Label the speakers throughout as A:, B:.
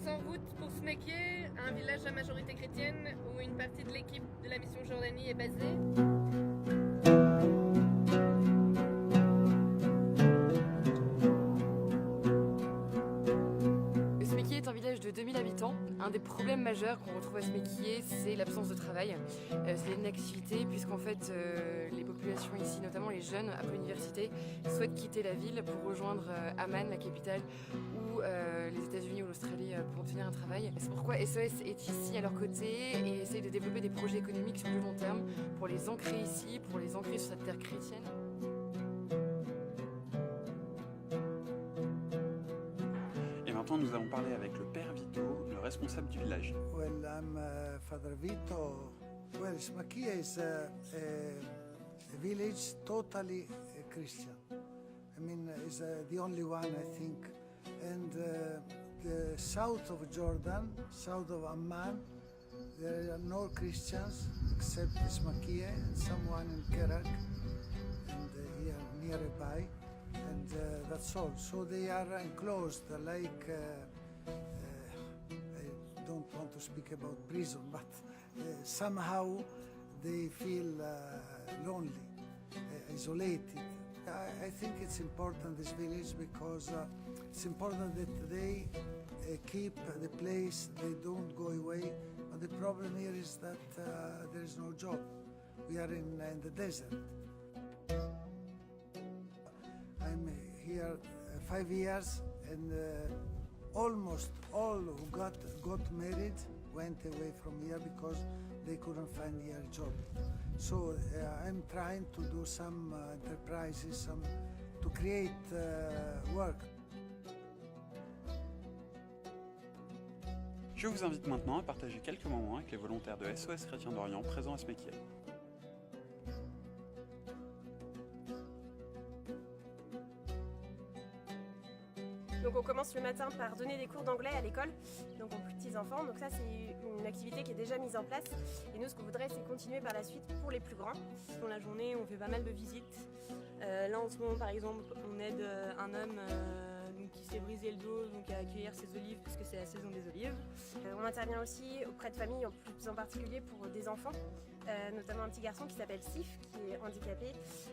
A: sommes en route pour Smekye, un village à majorité chrétienne où une partie de l'équipe de la mission Jordanie est basée.
B: Smekye est un village de 2000 habitants. Un des problèmes majeurs qu'on retrouve à Smekye, c'est l'absence de travail. C'est l'inactivité, puisqu'en fait, les populations ici, notamment les jeunes après l'université, souhaitent quitter la ville pour rejoindre Amman, la capitale, ou les États-Unis ou l'Australie pour obtenir un travail. C'est pourquoi SOS est ici à leur côté et essaye de développer des projets économiques sur le long terme pour les ancrer ici, pour les ancrer sur cette terre chrétienne.
C: Et maintenant, nous allons parler avec le Père Vito, le responsable du village.
D: Well, I'm Father Vito. Well, Smekye is a village totally Christian. I mean, it's the only one, I think. And the south of Jordan, south of Amman, there are no Christians except Smekye and someone in Kerak, and here nearby. And that's all. So they are enclosed like, I don't want to speak about prison, but somehow they feel lonely, isolated. I think it's important, this village, because it's important that they keep the place, they don't go away. But the problem here is that there is no job. We are in the desert. I'm here 5 years, and almost all who got married went away from here because they couldn't find here a job. So I'm trying to do some enterprises, to create work.
C: Je vous invite maintenant à partager quelques moments avec les volontaires de SOS Chrétien d'Orient présents à Smekye.
E: Donc on commence le matin par donner des cours d'anglais à l'école, donc aux plus petits enfants. Donc ça c'est une activité qui est déjà mise en place. Et nous ce qu'on voudrait c'est continuer par la suite pour les plus grands. Dans la journée on fait pas mal de visites. Là en ce moment par exemple on aide un homme qui s'est brisé le dos donc à accueillir ses olives puisque c'est la saison des olives. On intervient aussi auprès de familles, plus en particulier pour des enfants, notamment un petit garçon qui s'appelle Sif, qui est handicapé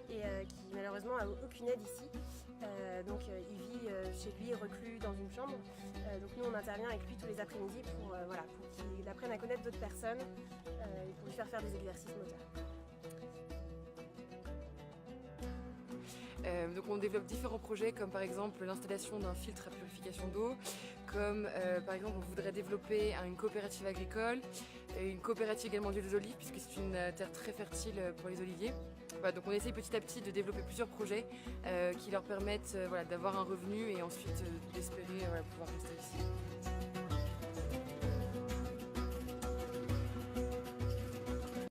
E: et qui malheureusement n'a aucune aide ici. Donc il vit chez lui reclus dans une chambre. Donc nous on intervient avec lui tous les après-midi pour qu'il apprenne à connaître d'autres personnes et pour lui faire des exercices moteurs.
B: Donc on développe différents projets comme par exemple l'installation d'un filtre à purification d'eau, comme par exemple on voudrait développer une coopérative agricole, une coopérative également d'huile d'olive puisque c'est une terre très fertile pour les oliviers. Voilà, donc on essaye petit à petit de développer plusieurs projets qui leur permettent d'avoir un revenu et ensuite d'espérer pouvoir rester ici.